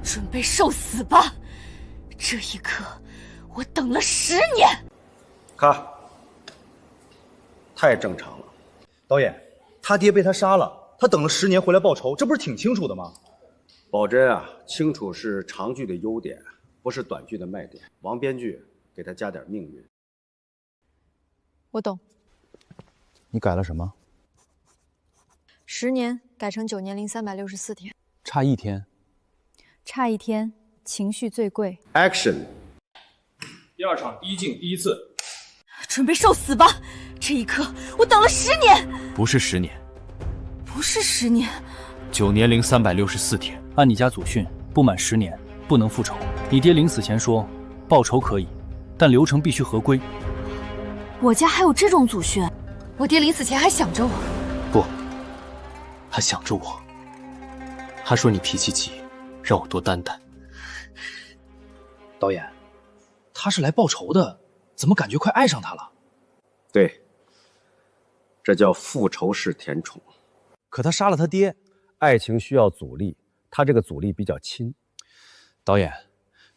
准备受死吧！这一刻，我等了10年。咔，太正常了。导演，他爹被他杀了，他等了10年回来报仇，这不是挺清楚的吗？宝珍啊，清楚是长剧的优点，不是短剧的卖点。王编剧给他加点命运。我懂。你改了什么10年改成9年零364天，差1天。差1天，情绪最贵。Action。第2场第一镜第一次。准备受死吧！这一刻，我等了10年。不是10年，不是10年。9年零364天。按你家祖训，不满10年不能复仇。你爹临死前说，报仇可以，但流程必须合规。我家还有这种祖训？我爹临死前还想着我。不，他想着我。他说你脾气急，让我多担待。导演，他是来报仇的，怎么感觉快爱上他了？对，这叫复仇式甜宠。可他杀了他爹，爱情需要阻力，他这个阻力比较轻。导演，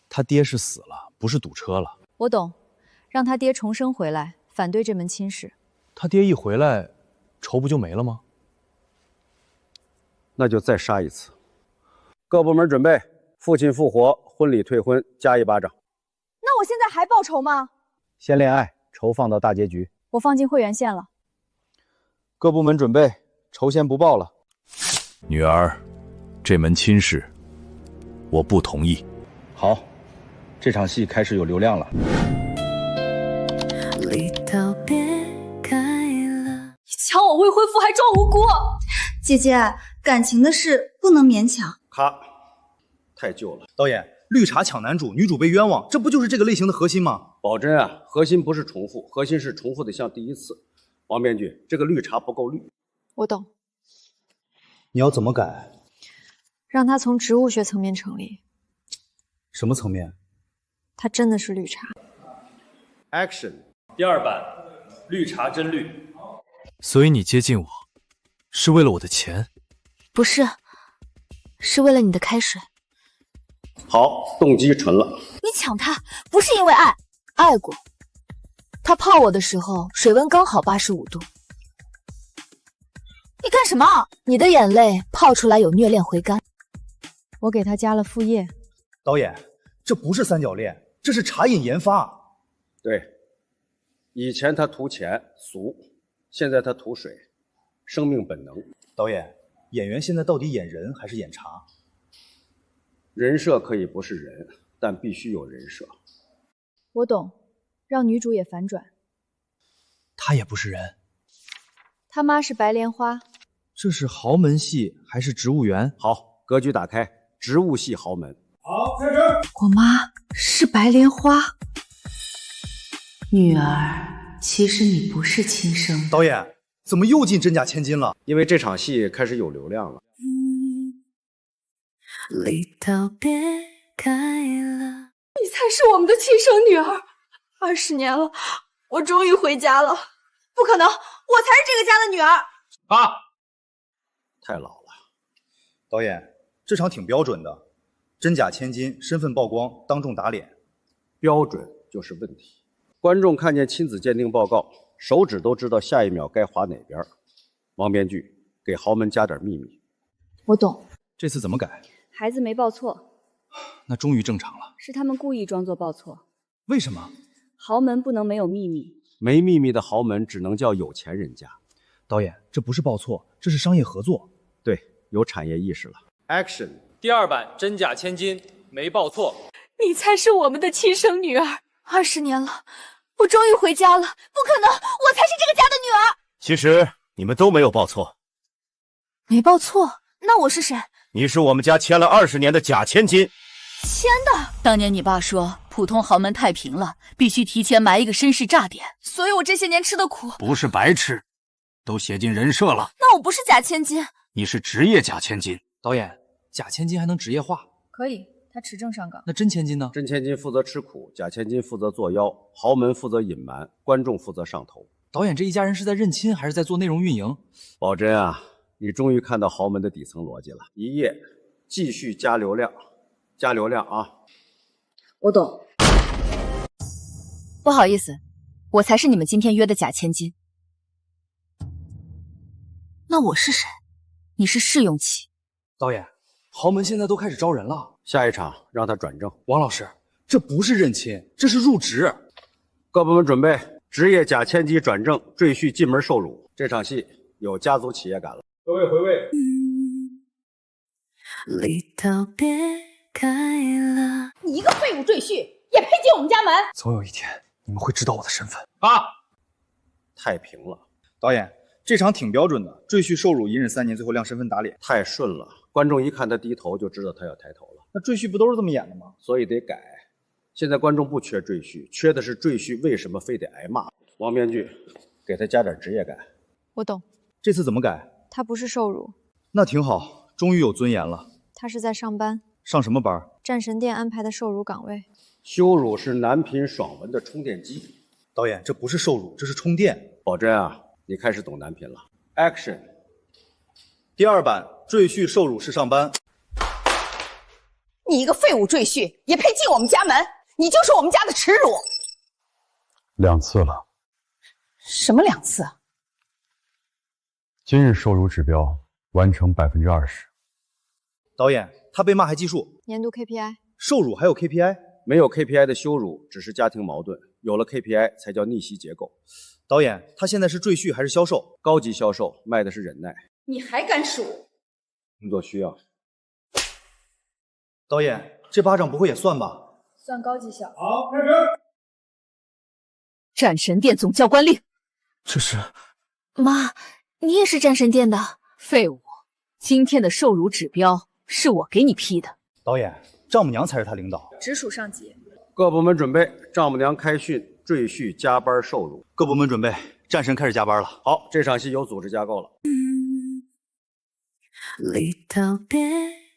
他爹是死了，不是堵车了。我懂，让他爹重生回来，反对这门亲事。他爹一回来，仇不就没了吗？那就再杀一次。各部门准备，父亲复活，婚礼退婚，加1巴掌。那我现在还报仇吗？先恋爱，仇放到大结局。我放进会员线了。各部门准备，仇先不报了。女儿，这门亲事，我不同意。好，这场戏开始有流量了。你抢我未婚夫还装无辜！姐姐，感情的事不能勉强。咔，太旧了。导演，绿茶抢男主，女主被冤枉，这不就是这个类型的核心吗？宝珍啊，核心不是重复，核心是重复的像第一次。王编剧，这个绿茶不够绿。我懂。你要怎么改？让他从植物学层面成立。什么层面？他真的是绿茶。Action。第2版，绿茶真绿。所以你接近我，是为了我的钱？不是，是为了你的开水。好，动机纯了。你抢他不是因为爱，爱过。他泡我的时候，水温刚好85度。你干什么？你的眼泪泡出来有虐恋回甘。我给他加了副业。导演，这不是三角恋，这是茶饮研发。对，以前他图钱俗，现在他图水，生命本能。导演，演员现在到底演人还是演茶？人设可以不是人，但必须有人设。我懂，让女主也反转。她也不是人。他妈是白莲花。这是豪门戏还是植物园？好，格局打开，植物系豪门。好，开始。我妈是白莲花。女儿，其实你不是亲生的。导演，怎么又进真假千金了？因为这场戏开始有流量了。离道别开了。你才是我们的亲生女儿。20年了，我终于回家了。不可能，我才是这个家的女儿。啊！太老了。导演，这场挺标准的，真假千金，身份曝光，当众打脸。标准就是问题。观众看见亲子鉴定报告，手指都知道下一秒该划哪边。王编剧，给豪门加点秘密。我懂。这次怎么改？孩子没报错。那终于正常了。是他们故意装作报错。为什么？豪门不能没有秘密。没秘密的豪门只能叫有钱人家。导演，这不是报错，这是商业合作。对，有产业意识了。Action。第2版真假千金，没报错。你才是我们的亲生女儿。20年了，我终于回家了。不可能，我才是这个家的女儿。其实你们都没有报错。没报错？那我是谁？你是我们家签了20年的假千金。签的？当年你爸说普通豪门太平了，必须提前埋一个绅士炸点，所以我这些年吃的苦不是白吃，都写进人设了。那我不是假千金，你是职业假千金。导演，假千金还能职业化？可以，他持证上岗。那真千金呢？真千金负责吃苦，假千金负责作妖，豪门负责隐瞒，观众负责上头。导演，这一家人是在认亲还是在做内容运营？宝珍啊，你终于看到豪门的底层逻辑了。一页继续加流量，加流量啊！我懂。不好意思，我才是你们今天约的假千金。那我是谁？你是试用期。导演，豪门现在都开始招人了。下一场让他转正。王老师，这不是认亲，这是入职。各部门准备，职业假千金转正，赘婿进门受辱。这场戏有家族企业感了。各位回位。离道别开了。你一个废物赘婿，也配进我们家门？总有一天你们会知道我的身份。太平了。导演，这场挺标准的，赘婿受辱，隐忍3年，最后亮身份打脸。太顺了，观众一看他低头就知道他要抬头了。那赘婿不都是这么演的吗？所以得改。现在观众不缺赘婿，缺的是赘婿为什么非得挨骂。王编剧，给他加点职业感。我懂。这次怎么改？他不是受辱，那挺好，终于有尊严了。他是在上班。上什么班？战神殿安排的受辱岗位。羞辱是男频爽文的充电机。导演，这不是受辱，这是充电。宝珍啊，你开始懂男频了。Action。第2版，赘婿受辱是上班。你一个废物赘婿，也配进我们家门？你就是我们家的耻辱。2次了。什么2次？今日受辱指标完成20%。导演，他被骂还计数？年度 KPI。受辱还有 KPI？ 没有 KPI 的羞辱只是家庭矛盾，有了 KPI 才叫逆袭结构。导演，他现在是赘婿还是销售？高级销售，卖的是忍耐。你还敢数？工作需要。导演，这巴掌不会也算吧？算高绩效。好，开始。战神殿总教官令。这是……妈，你也是战神殿的废物。今天的受辱指标是我给你批的。导演，丈母娘才是他领导，直属上级。各部门准备，丈母娘开训，赘婿加班受辱。各部门准备，战神开始加班了。好，这场戏有组织架构了。离道别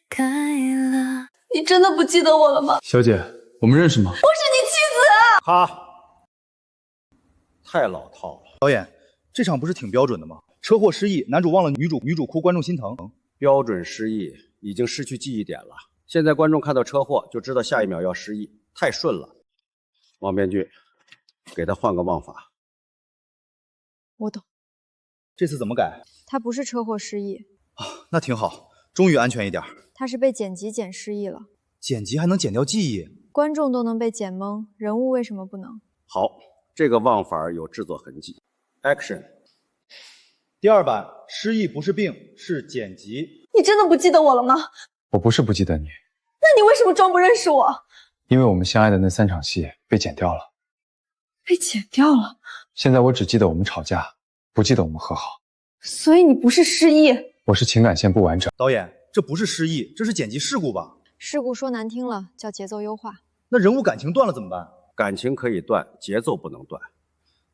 开了。你真的不记得我了吗？小姐，我们认识吗？我是你妻子。哈，太老套了。导演，这场不是挺标准的吗？车祸失忆，男主忘了女主哭，观众心疼。标准失忆，已经失去记忆点了。现在观众看到车祸就知道下一秒要失忆，太顺了。王编剧，给他换个忘法。我懂。这次怎么改？他不是车祸失忆。那挺好，终于安全一点。他是被剪辑剪失忆了。剪辑还能剪掉记忆？观众都能被剪懵，人物为什么不能？好，这个忘法有制作痕迹。Action。第2版，失忆不是病，是剪辑。你真的不记得我了吗？我不是不记得你，那你为什么装不认识我？因为我们相爱的那3场戏被剪掉了。被剪掉了？现在我只记得我们吵架，不记得我们和好。所以你不是失忆？我是情感线不完整。导演，这不是失忆，这是剪辑事故吧？事故说难听了叫节奏优化。那人物感情断了怎么办？感情可以断，节奏不能断。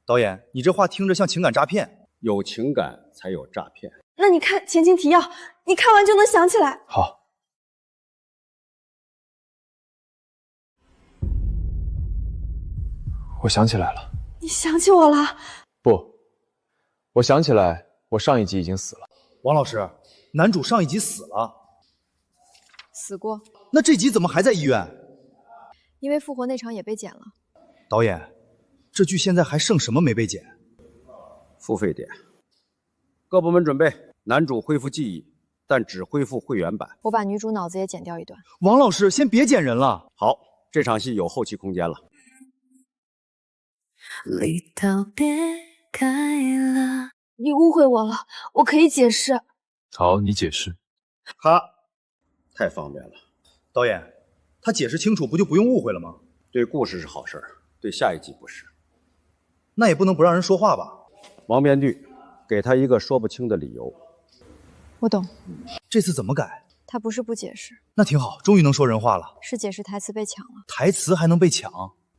导演，你这话听着像情感诈骗。有情感才有诈骗。那你看前情提要，你看完就能想起来。好。我想起来了。你想起我了？不，我想起来，我上一集已经死了。王老师，男主上一集死了。死过。那这集怎么还在医院？因为复活那场也被剪了。导演，这剧现在还剩什么没被剪？付费点。各部门准备，男主恢复记忆，但只恢复会员版。我把女主脑子也剪掉一段。王老师，先别剪人了。好，这场戏有后期空间了。离道别开了。你误会我了，我可以解释。好，你解释。哈，太方便了。导演，他解释清楚，不就不用误会了吗？对故事是好事，对下一集不是。那也不能不让人说话吧？王编剧，给他一个说不清的理由。我懂。这次怎么改？他不是不解释。那挺好，终于能说人话了。是解释台词被抢了。台词还能被抢？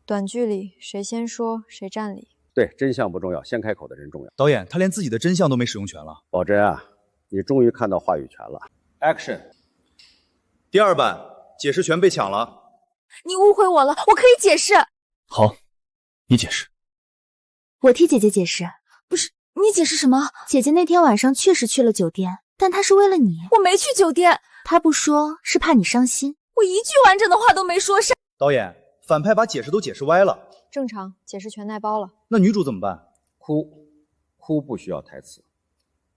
短剧里谁先说谁占理。对，真相不重要，先开口的人重要。导演，他连自己的真相都没使用权了。宝珍啊，你终于看到话语权了。Action。第2版，解释权被抢了。你误会我了，我可以解释。好，你解释。我替姐姐解释。不是，你解释什么？姐姐那天晚上确实去了酒店，但她是为了你。我没去酒店。她不说是怕你伤心。我一句完整的话都没说上。导演，反派把解释都解释歪了。正常，解释全带包了。那女主怎么办？哭不需要台词。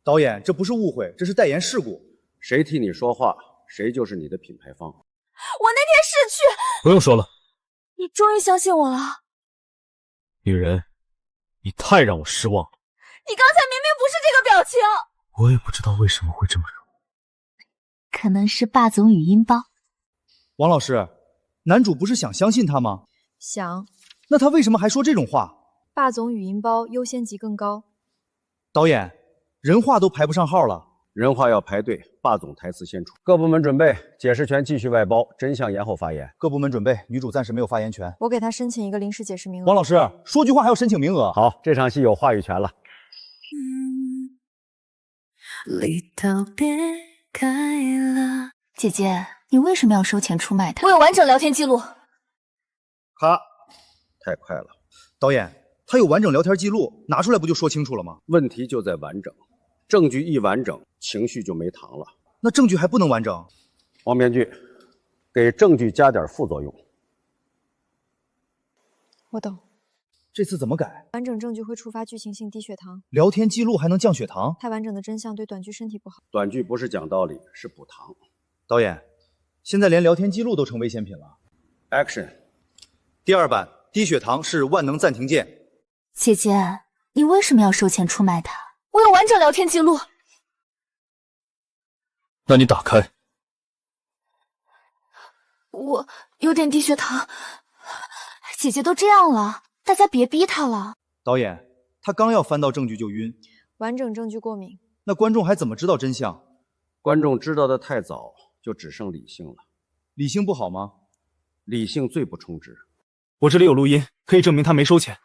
导演，这不是误会，这是代言事故。谁替你说话，谁就是你的品牌方。我那天是去……不用说了，你终于相信我了。女人，你太让我失望了。你刚才明明不是这个表情。我也不知道为什么会这么说。可能是霸总语音包。王老师，男主不是想相信他吗？想。那他为什么还说这种话？霸总语音包优先级更高。导演，人话都排不上号了。人话要排队，霸总台词先出。各部门准备，解释权继续外包，真相延后发言。各部门准备，女主暂时没有发言权。我给她申请一个临时解释名额。王老师，说句话还要申请名额。好，这场戏有话语权了。姐姐，你为什么要收钱出卖他？我有完整聊天记录。咔，太快了。导演，他有完整聊天记录，拿出来不就说清楚了吗？问题就在完整，证据一完整，情绪就没糖了。那证据还不能完整？王编剧，给证据加点副作用。我懂。这次怎么改？完整证据会触发剧情性低血糖，聊天记录还能降血糖？太完整的真相对短剧身体不好。短剧不是讲道理，是补糖。导演，现在连聊天记录都成危险品了。Action。第二版，低血糖是万能暂停键。姐姐，你为什么要收钱出卖他？我有完整聊天记录。那你打开。我有点低血糖。姐姐都这样了，大家别逼他了。导演，他刚要翻到证据就晕。完整证据过敏。那观众还怎么知道真相？观众知道的太早，就只剩理性了。理性不好吗？理性最不充值。我这里有录音，可以证明他没收钱。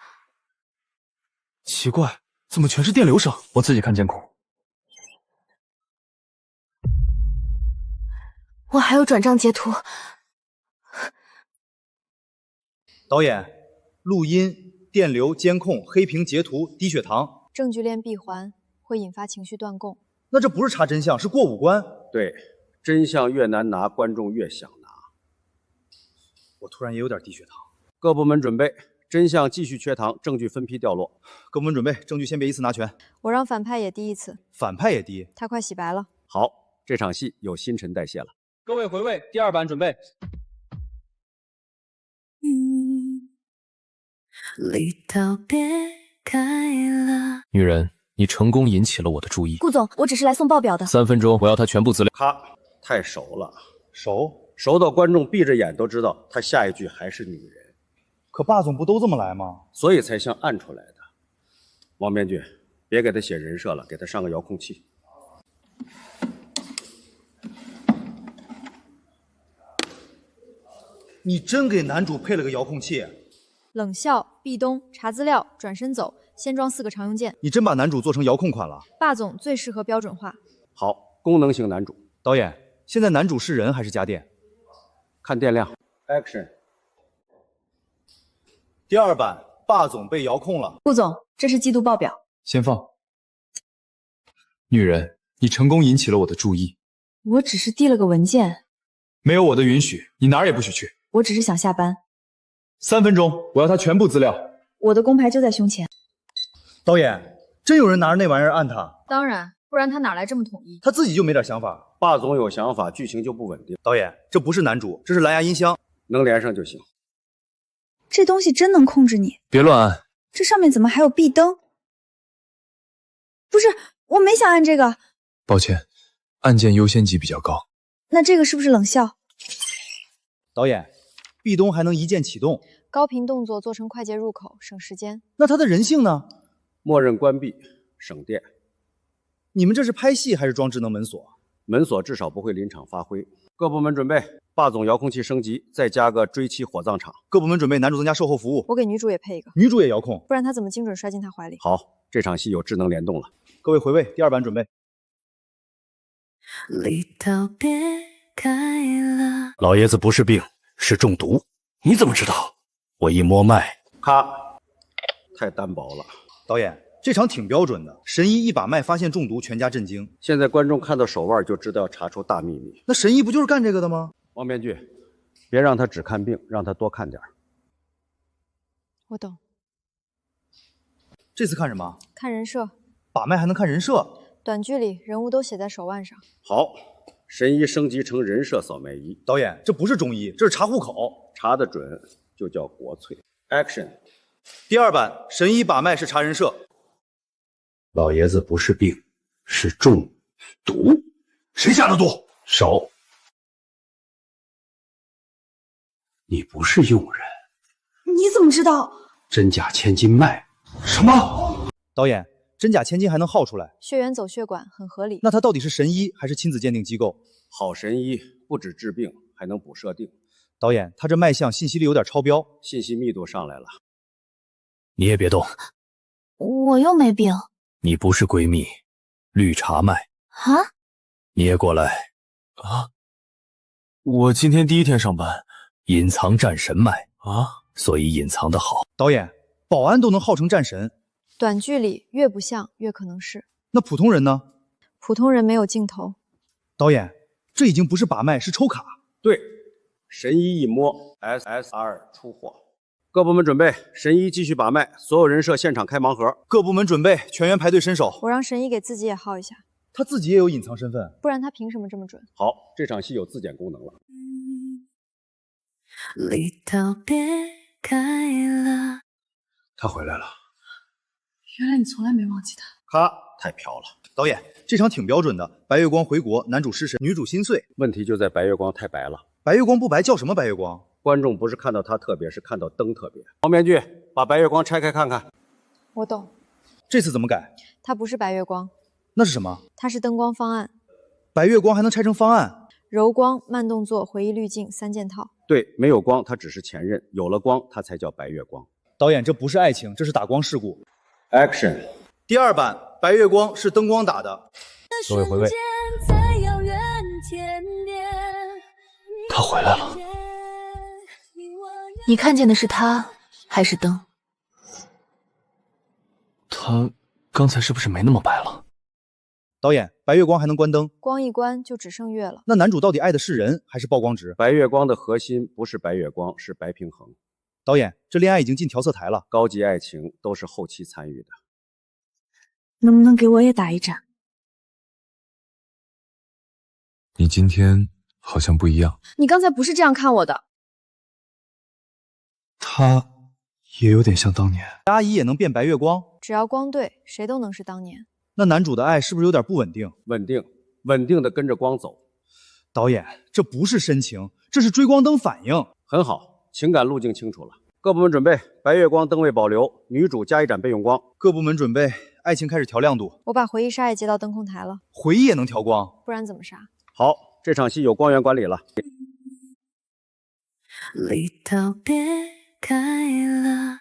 奇怪，怎么全是电流声？我自己看监控。我还有转账截图。导演，录音、电流、监控、黑屏截图、低血糖，证据链闭环会引发情绪断供。那这不是查真相，是过五关。对，真相越难拿，观众越想拿。我突然也有点低血糖。各部门准备，真相继续缺糖，证据分批掉落。各部门准备，证据先别依次拿全。我让反派也低一次。反派也低？他快洗白了。好，这场戏有新陈代谢了。各位回位，第二版准备。女人，你成功引起了我的注意。顾总，我只是来送报表的。3分钟，我要他全部资料。咔，太熟了。熟到观众闭着眼都知道他下一句还是女人。可霸总不都这么来吗？所以才像暗出来的。王编剧，别给他写人设了，给他上个遥控器。你真给男主配了个遥控器？冷笑、壁咚、查资料、转身走，先装4个常用键。你真把男主做成遥控款了？霸总最适合标准化。好，功能型男主。导演，现在男主是人还是家电？看电量。Action。第二版，霸总被遥控了。顾总，这是季度报表。先放。女人，你成功引起了我的注意。我只是递了个文件。没有我的允许，你哪儿也不许去。我只是想下班。3分钟，我要他全部资料。我的工牌就在胸前。导演，真有人拿着那玩意儿按他？当然，不然他哪来这么统一？他自己就没点想法。霸总有想法，剧情就不稳定。导演，这不是男主，这是蓝牙音箱，能连上就行。这东西真能控制你？别乱按。这上面怎么还有壁灯？不是，我没想按这个。抱歉，按键优先级比较高。那这个是不是冷笑？导演，壁咚还能一键启动，高频动作做成快捷入口，省时间。那它的人性呢？默认关闭，省电。你们这是拍戏还是装智能门锁？门锁至少不会临场发挥。各部门准备，霸总遥控器升级，再加个追妻火葬场。各部门准备，男主增加售后服务。我给女主也配一个，女主也遥控，不然她怎么精准摔进他怀里？好，这场戏有智能联动了。各位回位，第二版准备。老爷子不是病，是中毒。你怎么知道？我一摸脉，咔，太单薄了。导演，这场挺标准的，神医一把脉发现中毒，全家震惊。现在观众看到手腕就知道要查出大秘密。那神医不就是干这个的吗？王编剧，别让他只看病，让他多看点儿。我懂。这次看什么？看人设，把脉还能看人设？短剧里人物都写在手腕上。好，神医升级成人设扫脉仪。导演，这不是中医，这是查户口，查得准就叫国粹。Action。第2版神医把脉是查人设。老爷子不是病，是中毒。谁下的毒？手。你不是佣人。你怎么知道？真假千金脉。什么？导演，真假千金还能耗出来？血源走血管很合理。那他到底是神医还是亲子鉴定机构？好神医不止治病，还能补设定。导演，他这脉象信息力有点超标，信息密度上来了。你也别动。我又没病。你不是闺蜜，绿茶脉。啊？你也过来。啊？我今天第1天上班。隐藏战神脉啊，所以隐藏的好。导演，保安都能号称战神，短剧里越不像越可能是。那普通人呢？普通人没有镜头。导演，这已经不是把脉，是抽卡。对，神医一摸 SSR 出货。各部门准备，神医继续把脉，所有人设现场开盲盒。各部门准备，全员排队伸手。我让神医给自己也号一下。他自己也有隐藏身份，不然他凭什么这么准？好，这场戏有自检功能了。离道别开了。他回来了。原来你从来没忘记他。咔，太飘了。导演，这场挺标准的，白月光回国，男主失神，女主心碎。问题就在白月光太白了。白月光不白叫什么白月光？观众不是看到他特别，是看到灯特别。黄面具，把白月光拆开看看。我懂。这次怎么改？它不是白月光。那是什么？它是灯光方案。白月光还能拆成方案？柔光、慢动作、回忆滤镜3件套。对，没有光，它只是前任；有了光，它才叫白月光。导演，这不是爱情，这是打光事故。Action。第2版白月光是灯光打的。各位回味。他回来了。你看见的是他，还是灯？他刚才是不是没那么白了？导演，白月光还能关灯？光一关就只剩月了。那男主到底爱的是人还是曝光值？白月光的核心不是白月光，是白平衡。导演，这恋爱已经进调色台了。高级爱情都是后期参与的。能不能给我也打一盏？你今天好像不一样。你刚才不是这样看我的。他也有点像当年。阿姨也能变白月光？只要光对，谁都能是当年。那男主的爱是不是有点不稳定？稳定的跟着光走。导演，这不是深情，这是追光灯反应。很好，情感路径清楚了。各部门准备，白月光灯位保留，女主加一盏备用光。各部门准备，爱情开始调亮度。我把回忆杀也接到灯控台了。回忆也能调光？不然怎么杀？好，这场戏有光源管理了。离道别开了。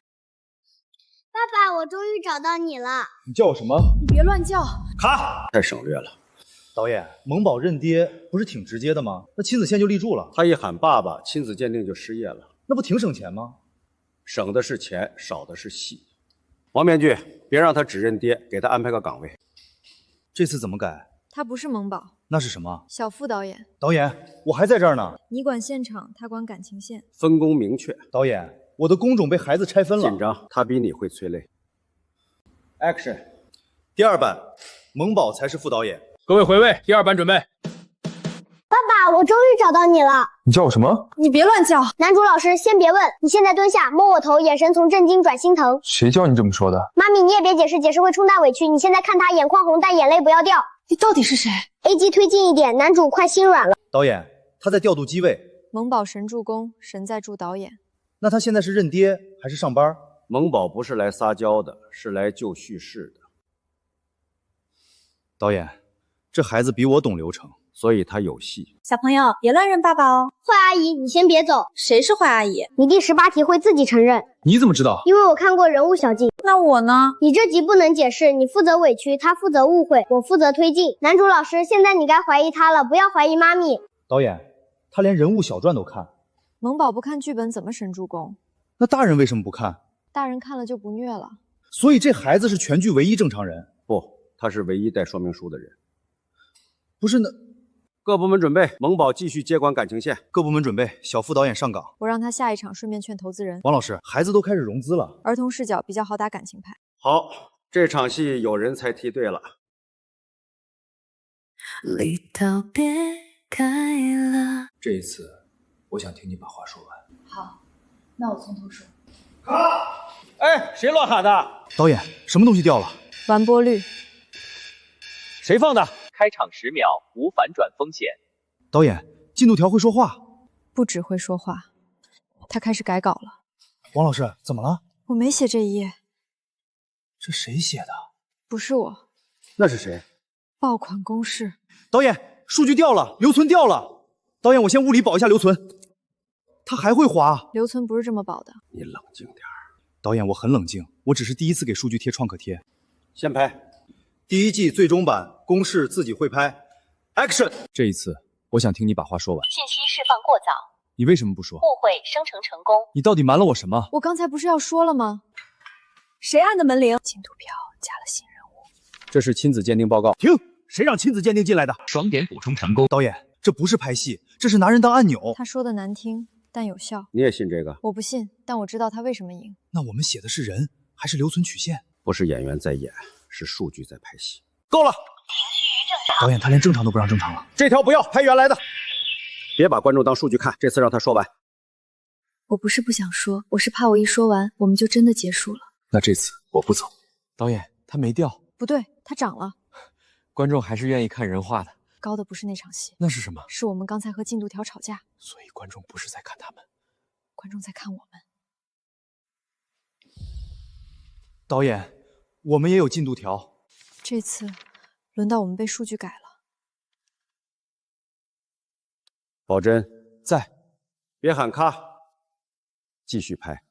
爸爸，我终于找到你了。你叫我什么？你别乱叫。卡，太省略了。导演，萌宝认爹不是挺直接的吗？那亲子线就立住了。他一喊爸爸，亲子鉴定就失业了。那不挺省钱吗？省的是钱，少的是戏。王面具，别让他只认爹，给他安排个岗位。这次怎么改？他不是萌宝，那是什么？小副导演。导演，我还在这儿呢。你管现场，他管感情线，分工明确。导演，我的工种被孩子拆分了。紧张，他比你会催泪。Action。第2版，萌宝才是副导演。各位回味，第2版准备。爸爸，我终于找到你了。你叫我什么？你别乱叫。男主老师，先别问，你现在蹲下，摸我头，眼神从震惊转心疼。谁叫你这么说的？妈咪，你也别解释，解释会冲淡委屈。你现在看他眼眶红，但眼泪不要掉。你到底是谁 ？A 级推进一点，男主快心软了。导演，他在调度机位。萌宝神助攻，神在助导演。那他现在是认爹还是上班？萌宝不是来撒娇的，是来救叙事的。导演，这孩子比我懂流程，所以他有戏。小朋友别乱认爸爸哦。坏阿姨，你先别走。谁是坏阿姨？你第18题会自己承认。你怎么知道？因为我看过人物小记。那我呢？你这集不能解释，你负责委屈，他负责误会，我负责推进。男主老师，现在你该怀疑他了，不要怀疑妈咪。导演，他连人物小传都看。萌宝不看剧本怎么神助攻？那大人为什么不看？大人看了就不虐了。所以这孩子是全剧唯一正常人。不，他是唯一带说明书的人。不是，各部门准备，萌宝继续接管感情线。各部门准备，小副导演上岗。我让他下一场顺便劝投资人。王老师，孩子都开始融资了，儿童视角比较好打感情牌。好，这场戏有人才梯队了。离道别开了。这一次，我想听你把话说完。好，那我从头说。哎，谁乱喊的？导演，什么东西掉了？完播率。谁放的？开场10秒，无反转风险。导演，进度条会说话。不只会说话，他开始改稿了。王老师，怎么了？我没写这一页。这谁写的？不是我。那是谁？爆款公式。导演，数据掉了，留存掉了。导演，我先物理保一下留存。它还会滑。留存不是这么保的。你冷静点。导演，我很冷静，我只是第一次给数据贴创可贴。先拍。第1季最终版公式自己会拍 ，Action！ 这一次，我想听你把话说完。信息释放过早，你为什么不说？误会生成成功。你到底瞒了我什么？我刚才不是要说了吗？谁按的门铃？进度条加了新人物。这是亲子鉴定报告。停！谁让亲子鉴定进来的？双点补充成功。导演，这不是拍戏，这是拿人当按钮。他说的难听，但有效。你也信这个？我不信，但我知道他为什么赢。那我们写的是人，还是留存曲线？不是演员在演，是数据在拍戏。够了！导演，他连正常都不让正常了。这条不要，拍原来的。别把观众当数据看，这次让他说完。我不是不想说，我是怕我一说完，我们就真的结束了。那这次我不走。导演，他没掉。不对，他涨了。观众还是愿意看人话的。高的不是那场戏，那是什么？是我们刚才和进度条吵架。所以观众不是在看他们，观众在看我们。导演，我们也有进度条。这次轮到我们被数据改了。宝珍在，别喊咔，继续拍。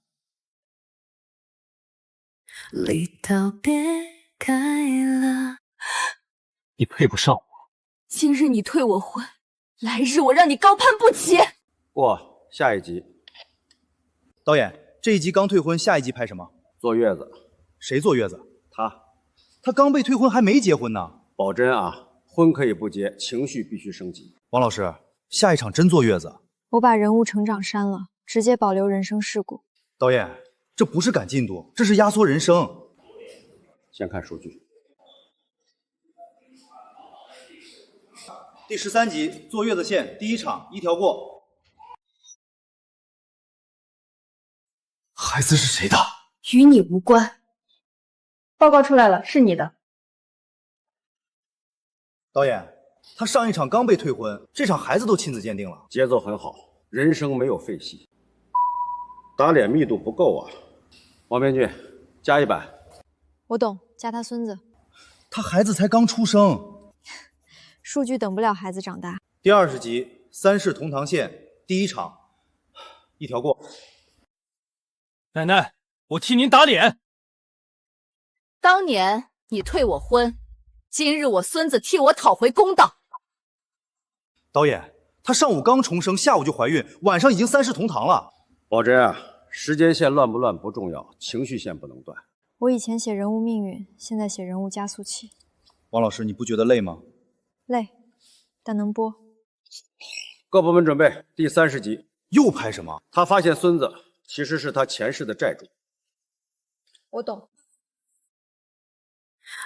离道别开了。你配不上我。今日你退我婚，来日我让你高攀不起。过下一集。导演，这一集刚退婚，下一集拍什么？坐月子。谁坐月子？他。他刚被退婚，还没结婚呢。宝珍啊，婚可以不结，情绪必须升级。王老师，下一场真坐月子？我把人物成长删了，直接保留人生事故。导演，这不是赶进度，这是压缩人生。先看数据。第13集坐月子线第1场1条过。孩子是谁的？与你无关。报告出来了，是你的。导演，他上一场刚被退婚，这场孩子都亲子鉴定了，节奏很好，人生没有废戏。打脸密度不够啊，王编剧，加一版。我懂，加他孙子。他孩子才刚出生，数据等不了孩子长大。第20集3世同堂线第1场1条过。奶奶，我替您打脸。当年你退我婚，今日我孙子替我讨回公道。导演，他上午刚重生，下午就怀孕，晚上已经3世同堂了。宝珍啊，时间线乱不乱不重要，情绪线不能断。我以前写人物命运，现在写人物加速器。王老师，你不觉得累吗？累，但能播。各部门准备，第30集。又拍什么？他发现孙子其实是他前世的债主。我懂。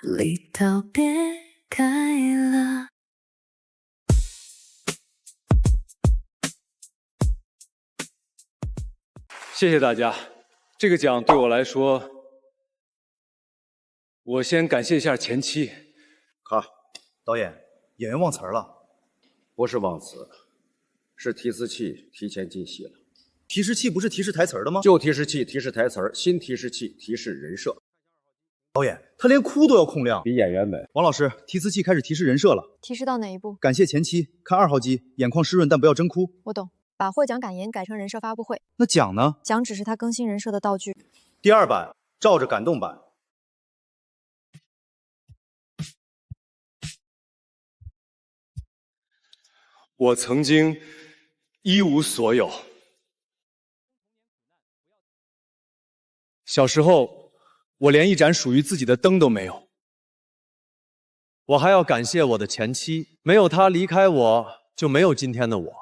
离道别开了。谢谢大家，这个奖对我来说，我先感谢一下前妻。咔，导演，演员忘词儿了。不是忘词，是提词器提前进戏了。提示器不是提示台词的吗？旧提示器提示台词儿，新提示器提示人设。导演，他连哭都要控量，比演员稳。王老师，提词器开始提示人设了。提示到哪一步？感谢前妻，看2号机，眼眶湿润但不要真哭。我懂，把获奖感言改成人设发布会。那奖呢？奖只是他更新人设的道具。第2版照着感动版。我曾经一无所有，小时候我连一盏属于自己的灯都没有。我还要感谢我的前妻，没有她离开我，就没有今天的我。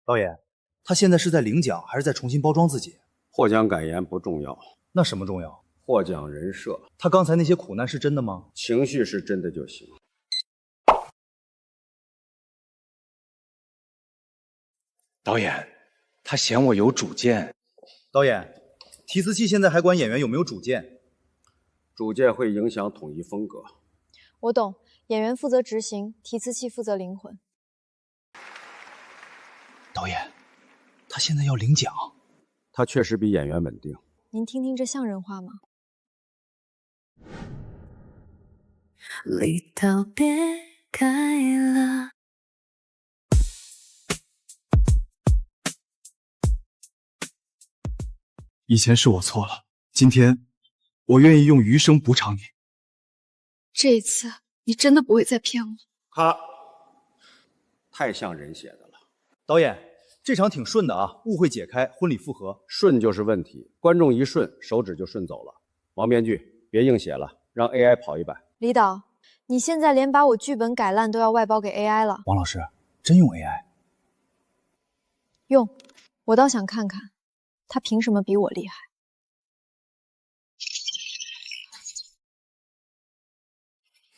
导演，他现在是在领奖，还是在重新包装自己？获奖感言不重要，那什么重要？获奖人设。他刚才那些苦难是真的吗？情绪是真的就行。导演，他嫌我有主见。导演，提词器现在还管演员有没有主见？主见会影响统一风格。我懂，演员负责执行，提词器负责灵魂。导演，他现在要领奖。他确实比演员稳定。您听听，这像人话吗？离道别开了。以前是我错了，今天我愿意用余生补偿你。这一次，你真的不会再骗我？他太像人写的了。导演，这场挺顺的啊，误会解开，婚礼复合。顺就是问题，观众一顺，手指就顺走了。王编剧，别硬写了，让 AI 跑一版。李导，你现在连把我剧本改烂都要外包给 AI 了。王老师，真用 AI？ 用，我倒想看看，他凭什么比我厉害？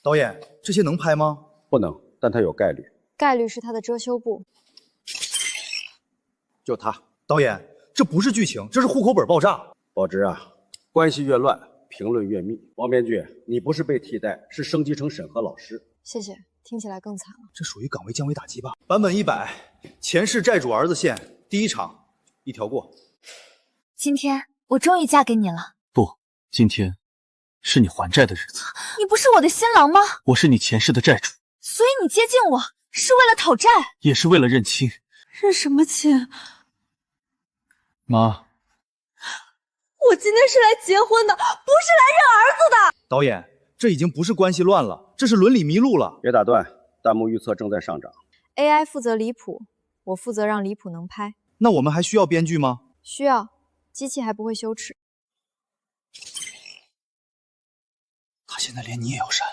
导演，这些能拍吗？不能，但它有概率。概率是他的遮羞布。就他。导演，这不是剧情，这是户口本爆炸。宝芝啊，关系越乱，评论越密。王编剧，你不是被替代，是升级成审核老师。谢谢，听起来更惨了。这属于岗位降维打击吧？版本100，前世债主儿子线，第一场1条过。今天我终于嫁给你了。不，今天是你还债的日子。你不是我的新郎吗？我是你前世的债主，所以你接近我是为了讨债，也是为了认亲。认什么亲？妈，我今天是来结婚的，不是来认儿子的。导演，这已经不是关系乱了，这是伦理迷路了。别打断，弹幕预测正在上涨。AI 负责离谱，我负责让离谱能拍。那我们还需要编剧吗？需要，机器还不会羞耻。他现在连你也要删。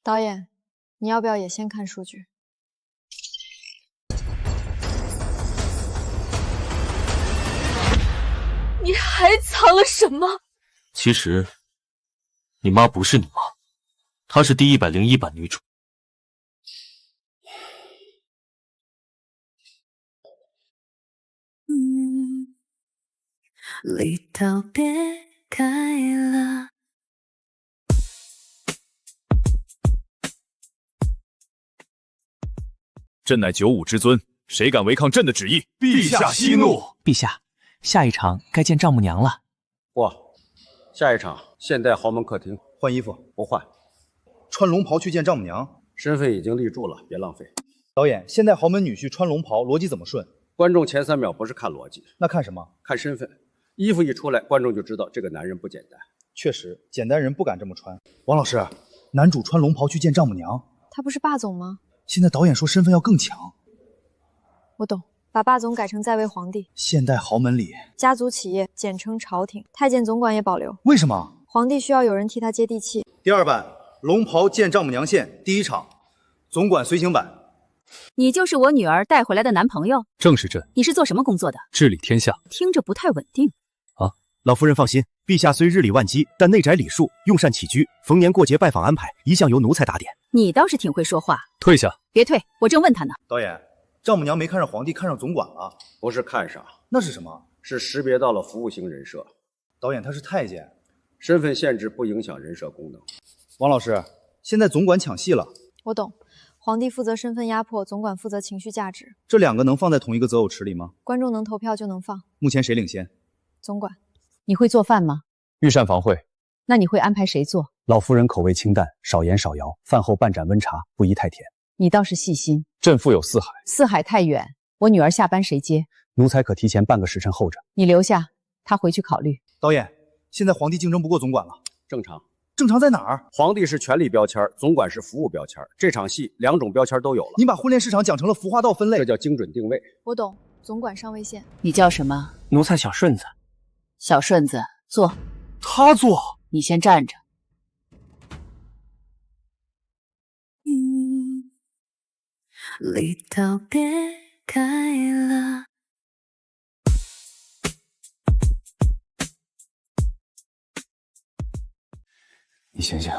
导演，你要不要也先看数据？你还藏了什么？其实，你妈不是你妈，她是第101版女主。离道别开了。朕乃95之尊，谁敢违抗朕的旨意？陛下息怒。陛下，下一场该见丈母娘了。过，下一场现代豪门客厅。换衣服？不换。穿龙袍去见丈母娘？身份已经立住了，别浪费。导演，现代豪门女婿穿龙袍，逻辑怎么顺？观众前3秒不是看逻辑，那看什么？看身份。衣服一出来，观众就知道这个男人不简单。确实，简单人不敢这么穿。王老师，男主穿龙袍去见丈母娘，他不是霸总吗？现在导演说身份要更强。我懂，把霸总改成在位皇帝。现代豪门里，家族企业简称朝廷，太监总管也保留。为什么？皇帝需要有人替他接地气。第2版龙袍见丈母娘线第一场，总管随行版。你就是我女儿带回来的男朋友？正是朕。你是做什么工作的？治理天下。听着不太稳定。啊，老夫人放心，陛下虽日理万机，但内宅礼数，用膳起居，逢年过节拜访安排，一向由奴才打点。你倒是挺会说话。退下。别退，我正问他呢。导演，丈母娘没看上皇帝，看上总管了。不是看上，那是什么？是识别到了服务型人设。导演他是太监，身份限制不影响人设功能。王老师，现在总管抢戏了。我懂，皇帝负责身份压迫，总管负责情绪价值。这2个能放在同一个择偶池里吗？观众能投票就能放。目前谁领先？总管。你会做饭吗？御膳房会。那你会安排谁做？老夫人口味清淡，少盐少肴，饭后半盏温茶，不宜太甜。你倒是细心。朕腹有4海。4海太远，我女儿下班谁接？奴才可提前半个时辰候着。你留下，她回去考虑。导演，现在皇帝竞争不过总管了。正常。正常在哪儿？皇帝是权力标签，总管是服务标签。这场戏2种标签都有了。你把婚恋市场讲成了服化道分类，这叫精准定位。我懂，总管上位线。你叫什么？奴才小顺子。小顺子，坐。他坐。你先站着。离道别开了。你醒醒，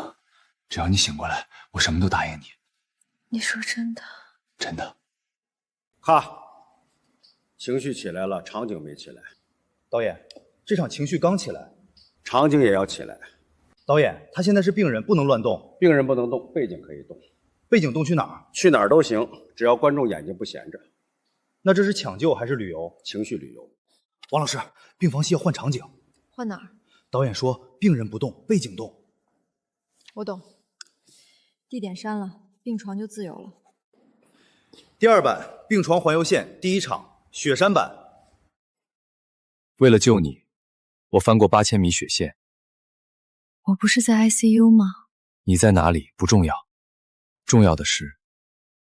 只要你醒过来，我什么都答应你。你说真的？真的。哈，情绪起来了，场景没起来。导演，这场情绪刚起来，场景也要起来。导演，他现在是病人，不能乱动。病人不能动，背景可以动。背景动去哪儿？去哪儿都行，只要观众眼睛不闲着。那这是抢救还是旅游？情绪旅游。王老师，病房戏要换场景。换哪儿？导演说病人不动，背景动。我懂。地点删了，病床就自由了。第2版病床环游线第1场，雪山版。为了救你，我翻过8000米雪线。我不是在 ICU 吗？你在哪里不重要，重要的是，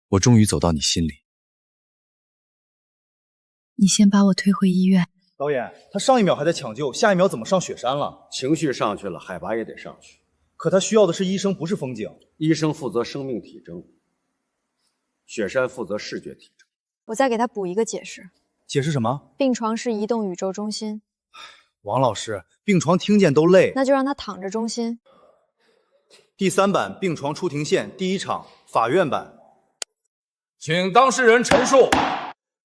我终于走到你心里。你先把我推回医院。导演，他上一秒还在抢救，下一秒怎么上雪山了？情绪上去了，海拔也得上去。可他需要的是医生，不是风景。医生负责生命体征，雪山负责视觉体征。我再给他补一个解释。解释什么？病床是移动宇宙中心。王老师，病床听见都累。那就让他躺着中心。第3版病床出庭线第1场，法院版。请当事人陈述。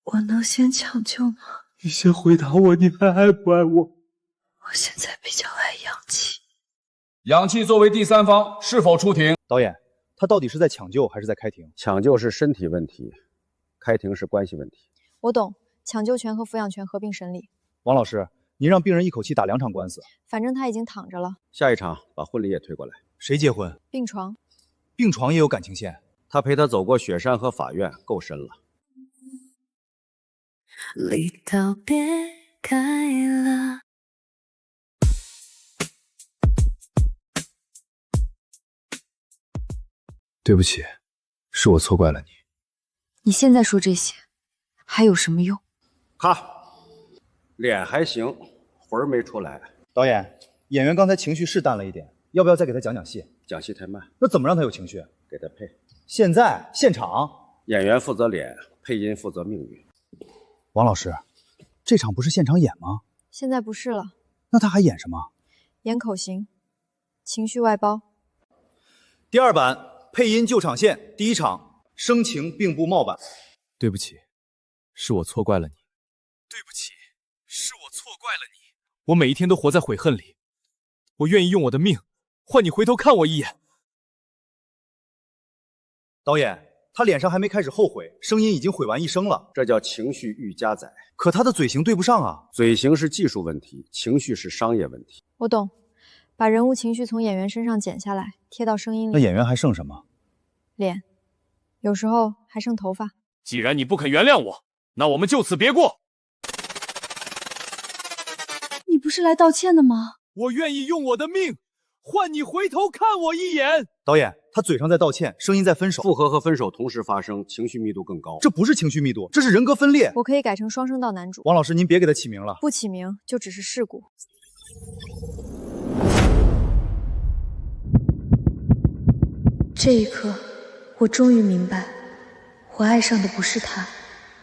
我能先抢救吗？你先回答我，你还爱不爱我？我现在比较爱氧气。氧气作为第3方是否出庭？导演，他到底是在抢救还是在开庭？抢救是身体问题，开庭是关系问题。我懂，抢救权和抚养权合并审理。王老师，您让病人一口气打2场官司。反正他已经躺着了。下一场把婚礼也推过来。谁结婚？病床。病床也有感情线。他陪他走过雪山和法院，够深了。离道别开了。对不起，是我错怪了你。你现在说这些还有什么用？咔，脸还行，魂儿没出来。导演，演员刚才情绪是淡了一点，要不要再给他讲讲戏？讲戏太慢。那怎么让他有情绪？给他配。现在现场，演员负责脸，配音负责命运。王老师，这场不是现场演吗？现在不是了。那他还演什么？演口型，情绪外包。第2版配音救场线第1场，声情并不冒版。对不起，是我错怪了你。对不起，是我错怪了你。我每一天都活在悔恨里，我愿意用我的命换你回头看我一眼。导演，他脸上还没开始后悔，声音已经毁完一生了。这叫情绪欲加载。可他的嘴型对不上啊。嘴型是技术问题，情绪是商业问题。我懂，把人物情绪从演员身上剪下来，贴到声音里。那演员还剩什么？脸，有时候还剩头发。既然你不肯原谅我，那我们就此别过。你不是来道歉的吗？我愿意用我的命换你回头看我一眼。导演，他嘴上在道歉，声音在分手。复合和分手同时发生，情绪密度更高。这不是情绪密度，这是人格分裂。我可以改成双声道男主。王老师，您别给他起名了。不起名就只是事故。这一刻，我终于明白，我爱上的不是他，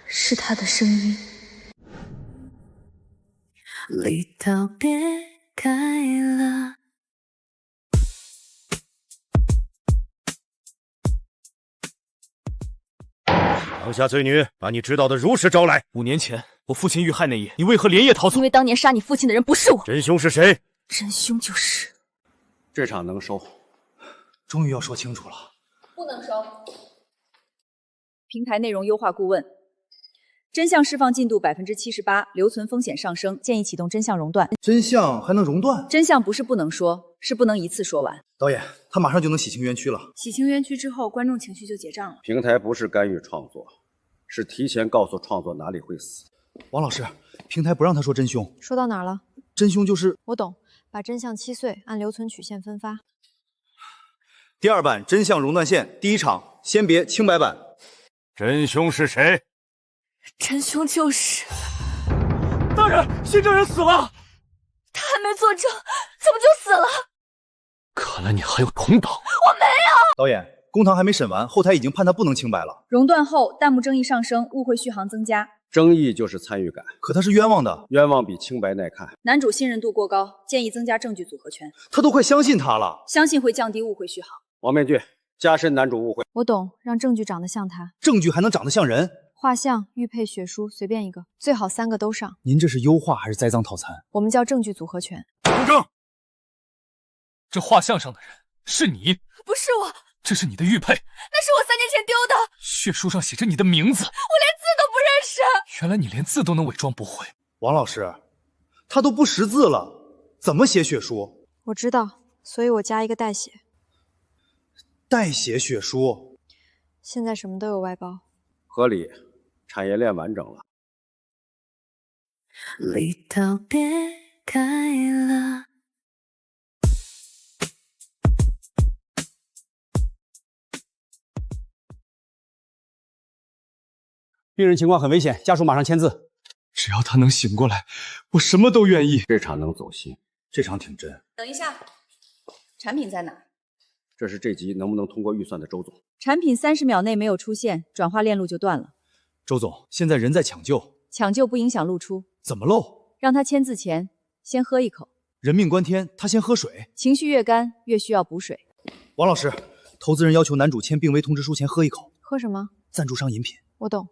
是他的声音。离道别开了。当下罪女，把你知道的如实招来。5年前我父亲遇害那夜，你为何连夜逃走？因为当年杀你父亲的人不是我。真凶是谁？真凶就是……这场能收。终于要说清楚了。不能收。平台内容优化顾问，真相释放进度78%，留存风险上升，建议启动真相熔断。真相还能熔断？真相不是不能说，是不能一次说完。导演，他马上就能洗清冤屈了。洗清冤屈之后，观众情绪就结账了。平台不是干预创作，是提前告诉创作哪里会死。王老师，平台不让他说真凶。说到哪儿了？真凶就是……我懂，把真相切碎，按留存曲线分发。第2版真相熔断线第1场，先别清白版。真凶是谁？真凶就是……大人，新证人死了。他还没作证，怎么就死了？看来你还有同党。我没有。导演，公堂还没审完，后台已经判他不能清白了。熔断后，弹幕争议上升，误会续航增加。争议就是参与感，可他是冤枉的，冤枉比清白耐看。男主信任度过高，建议增加证据组合拳。他都快相信他了，相信会降低误会续航。王面具，加深男主误会。我懂，让证据长得像他，证据还能长得像人？画像、玉佩、血书，随便一个，最好3个都上。您这是优化还是栽赃套餐？我们叫证据组合拳。公正，这画像上的人是你？不是我，这是你的玉佩，那是我3年前丢的。血书上写着你的名字，我连字都不认识。原来你连字都能伪装不会。王老师，他都不识字了，怎么写血书？我知道，所以我加一个代写。代写血书？现在什么都有外包，合理，产业链完整了。离岛别开了。病人情况很危险，家属马上签字。只要他能醒过来，我什么都愿意。这场能走心，这场挺真。等一下，产品在哪？这是这集能不能通过预算的周总。产品30秒内没有出现，转化链路就断了。周总，现在人在抢救，抢救不影响露出。怎么漏？让他签字前先喝一口。人命关天，他先喝水。情绪越干，越需要补水。王老师，投资人要求男主签病危通知书前喝一口。喝什么？赞助商饮品。我懂。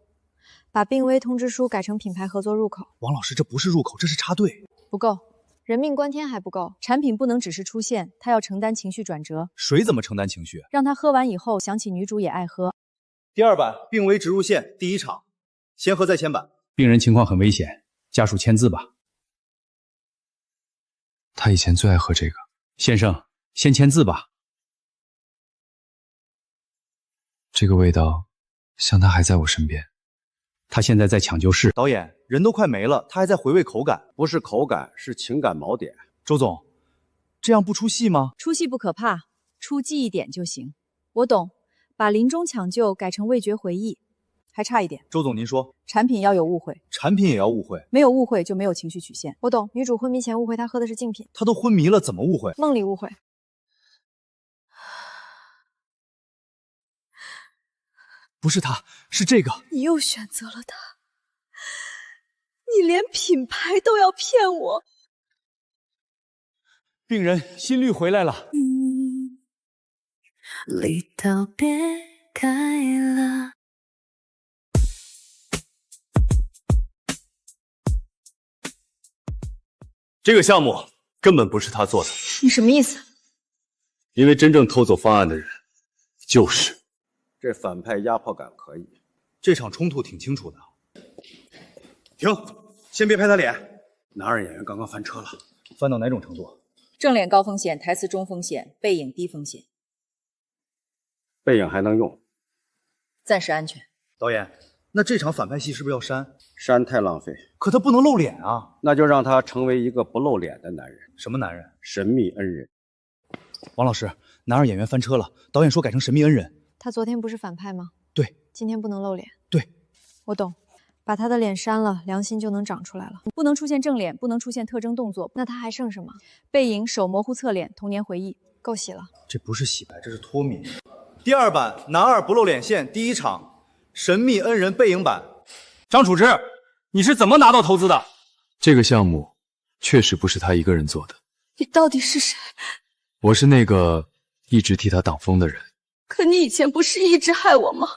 把病危通知书改成品牌合作入口。王老师，这不是入口，这是插队。不够，人命关天还不够。产品不能只是出现，它要承担情绪转折。水怎么承担情绪？让他喝完以后想起女主也爱喝。第2版病危植入线第1场，先喝再签版。病人情况很危险，家属签字吧。他以前最爱喝这个。先生，先签字吧。这个味道，像他还在我身边。他现在在抢救室。导演，人都快没了，他还在回味口感。不是口感，是情感锚点。周总，这样不出戏吗？出戏不可怕，出记忆点就行。我懂，把临终抢救改成味觉回忆，还差一点。周总，您说，产品要有误会，产品也要误会，没有误会就没有情绪曲线。我懂，女主昏迷前误会她喝的是竞品，她都昏迷了，怎么误会？梦里误会。不是他，是这个。你又选择了他，你连品牌都要骗我。病人心率回来了。离岛别开了。这个项目根本不是他做的。你什么意思？因为真正偷走方案的人就是这反派压迫感可以。这场冲突挺清楚的。停，先别拍他脸。男二演员刚刚翻车了，翻到哪种程度？正脸高风险，台词中风险，背影低风险。背影还能用，暂时安全。导演，那这场反派戏是不是要删？删太浪费。可他不能露脸啊。那就让他成为一个不露脸的男人。什么男人？神秘恩人。王老师，男二演员翻车了，导演说改成神秘恩人。他昨天不是反派吗？对。今天不能露脸。对。我懂，把他的脸删了，良心就能长出来了。不能出现正脸，不能出现特征动作，那他还剩什么？背影、手模糊侧脸、童年回忆，够洗了。这不是洗白，这是脱敏。第2版男二不露脸线第1场，神秘恩人背影版。张处之，你是怎么拿到投资的？这个项目确实不是他一个人做的。你到底是谁？我是那个一直替他挡风的人。可你以前不是一直害我吗？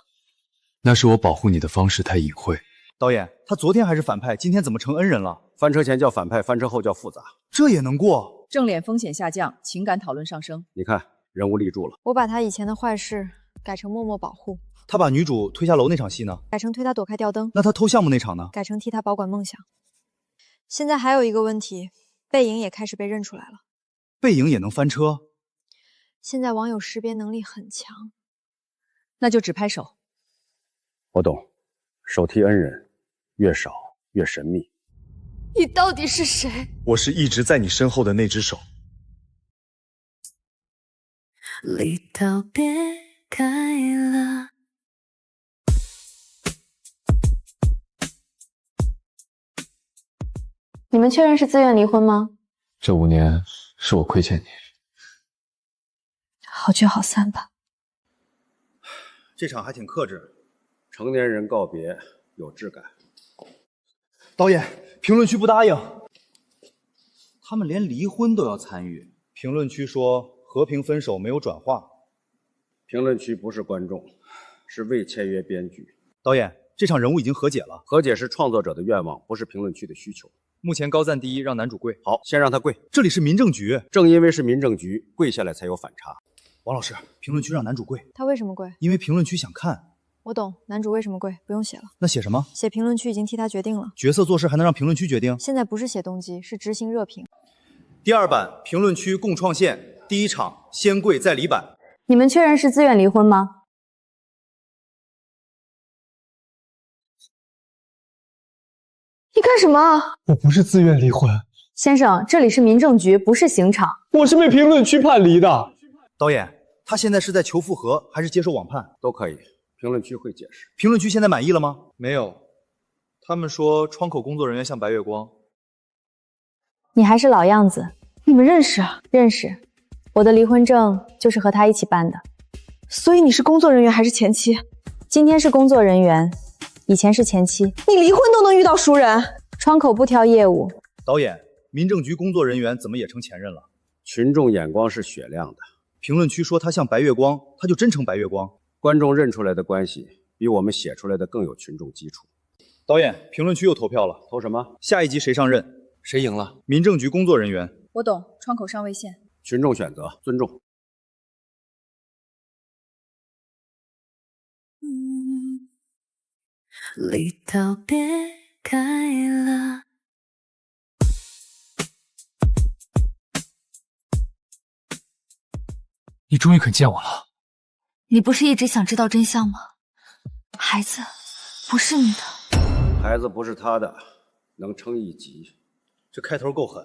那是我保护你的方式太隐晦。导演，他昨天还是反派，今天怎么成恩人了？翻车前叫反派，翻车后叫复杂，这也能过？正脸风险下降，情感讨论上升。你看，人物立住了。我把他以前的坏事改成默默保护。他把女主推下楼那场戏呢？改成推他躲开吊灯。那他偷项目那场呢？改成替他保管梦想。现在还有一个问题，背影也开始被认出来了。背影也能翻车？现在网友识别能力很强。那就只拍手。我懂，手替恩人，越少越神秘。你到底是谁？我是一直在你身后的那只手。离岛别开了。你们确认是自愿离婚吗？这5年是我亏欠你。好聚好散吧。这场还挺克制。成年人告别有质感。导演，评论区不答应，他们连离婚都要参与。评论区说和平分手没有转化。评论区不是观众，是未签约编剧。导演，这场人物已经和解了，和解是创作者的愿望，不是评论区的需求。目前高赞第一，让男主跪。好，先让他跪。这里是民政局，正因为是民政局，跪下来才有反差。王老师，评论区让男主跪。他为什么跪？因为评论区想看。我懂，男主为什么跪，不用写了。那写什么？写评论区已经替他决定了。角色做事还能让评论区决定？现在不是写动机，是执行热评。第2版评论区共创线，第1场先跪再离版。你们确认是自愿离婚吗？你干什么？我不是自愿离婚，先生，这里是民政局，不是刑场。我是被评论区判离的。导演，他现在是在求复合，还是接受网判？都可以，评论区会解释。评论区现在满意了吗？没有，他们说窗口工作人员像白月光。你还是老样子。你们认识啊？认识。我的离婚证就是和他一起办的。所以你是工作人员还是前妻？今天是工作人员，以前是前妻。你离婚都能遇到熟人，窗口不挑业务。导演，民政局工作人员怎么也成前任了？群众眼光是雪亮的。评论区说他像白月光，他就真成白月光。观众认出来的关系比我们写出来的更有群众基础。导演，评论区又投票了，投什么？下一集谁上任？谁赢了？民政局工作人员。我懂，窗口尚未现。群众选择，尊重。离道别开了。你终于肯见我了。你不是一直想知道真相吗？孩子不是你的，孩子不是他的，能撑一集。这开头够狠。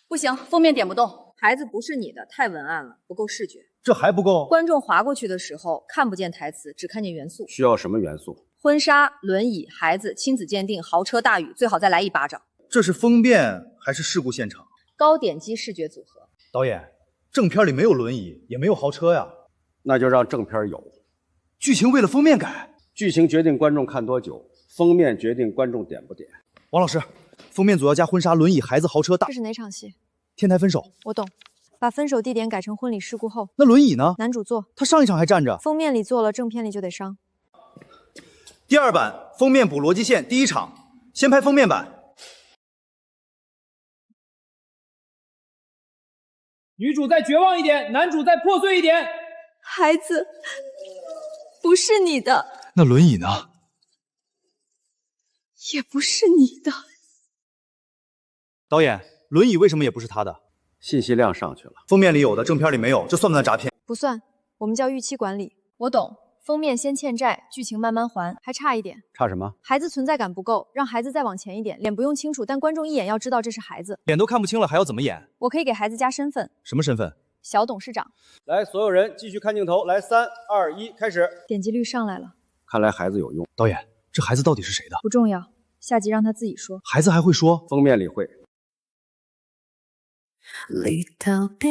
不行，封面点不动。孩子不是你的，太文案了，不够视觉。这还不够？观众划过去的时候看不见台词，只看见元素。需要什么元素？婚纱、轮椅、孩子、亲子鉴定、豪车大雨，最好再来一巴掌。这是风变还是事故现场？高点击视觉组合。导演，正片里没有轮椅，也没有豪车呀。那就让正片有。剧情为了封面改，剧情决定观众看多久，封面决定观众点不点。王老师，封面组要加婚纱、轮椅、孩子、豪车大。这是哪场戏？天台分手。我懂，把分手地点改成婚礼事故后。那轮椅呢？男主坐，他上一场还站着。封面里坐了，正片里就得伤。第2版封面补逻辑线，第1场先拍封面版。女主再绝望一点，男主再破碎一点。孩子不是你的，那轮椅呢？也不是你的。导演，轮椅为什么也不是他的？信息量上去了，封面里有的，正片里没有，这算不算诈骗？不算，我们叫预期管理。我懂，封面先欠债，剧情慢慢还，还差一点。差什么？孩子存在感不够，让孩子再往前一点，脸不用清楚，但观众一眼要知道这是孩子。脸都看不清了，还要怎么演？我可以给孩子加身份。什么身份？小董事长。来，所有人继续看镜头，来，3、2、1，开始。点击率上来了。看来孩子有用。导演，这孩子到底是谁的？不重要，下集让他自己说。孩子还会说？封面里会。离道别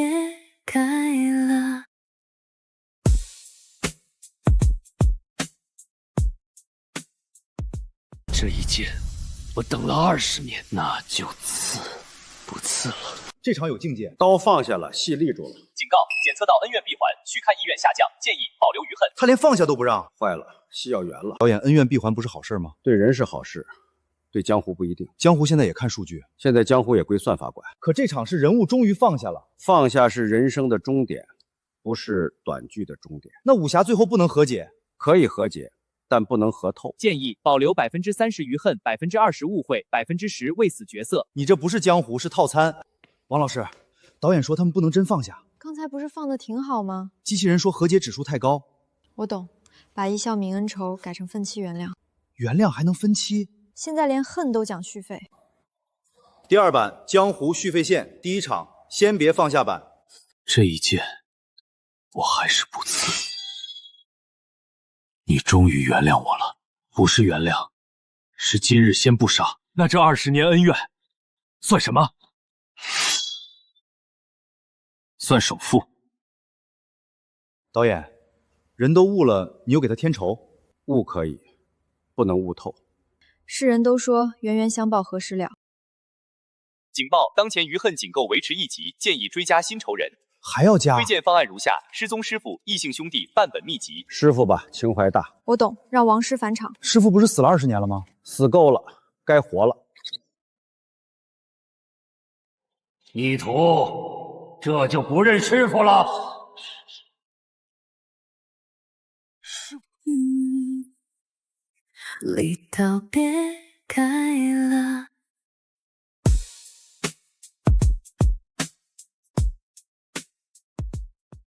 开了。这一剑，我等了20年，那就刺不刺了。这场有境界，刀放下了，戏立住了。警告：检测到恩怨闭环，续看意愿下降，建议保留余恨。他连放下都不让，坏了，戏要圆了。导演，恩怨闭环不是好事吗？对人是好事，对江湖不一定。江湖现在也看数据，现在江湖也归算法管。可这场是人物终于放下了，放下是人生的终点，不是短剧的终点。那武侠最后不能和解？可以和解，但不能和透。建议保留30%余恨，20%误会，10%未死角色。你这不是江湖，是套餐。王老师，导演说他们不能真放下。刚才不是放的挺好吗？机器人说和解指数太高。我懂，把一笑泯恩仇改成分期原谅。原谅还能分期？现在连恨都讲续费。第2版江湖续费线，第1场先别放下版。这一剑，我还是不刺。你终于原谅我了，不是原谅，是今日先不杀。那这20年恩怨算什么？算首付。导演，人都悟了，你又给他添愁。悟可以，不能悟透。世人都说冤冤相报何时了。警报！当前余恨仅够维持1级，建议追加新仇人。还要加？推荐方案如下：失踪师傅、异姓兄弟半本秘籍。师傅吧，情怀大。我懂，让王师返场。师傅不是死了20年了吗？死够了，该活了。逆徒，这就不认师傅了。离道别开了。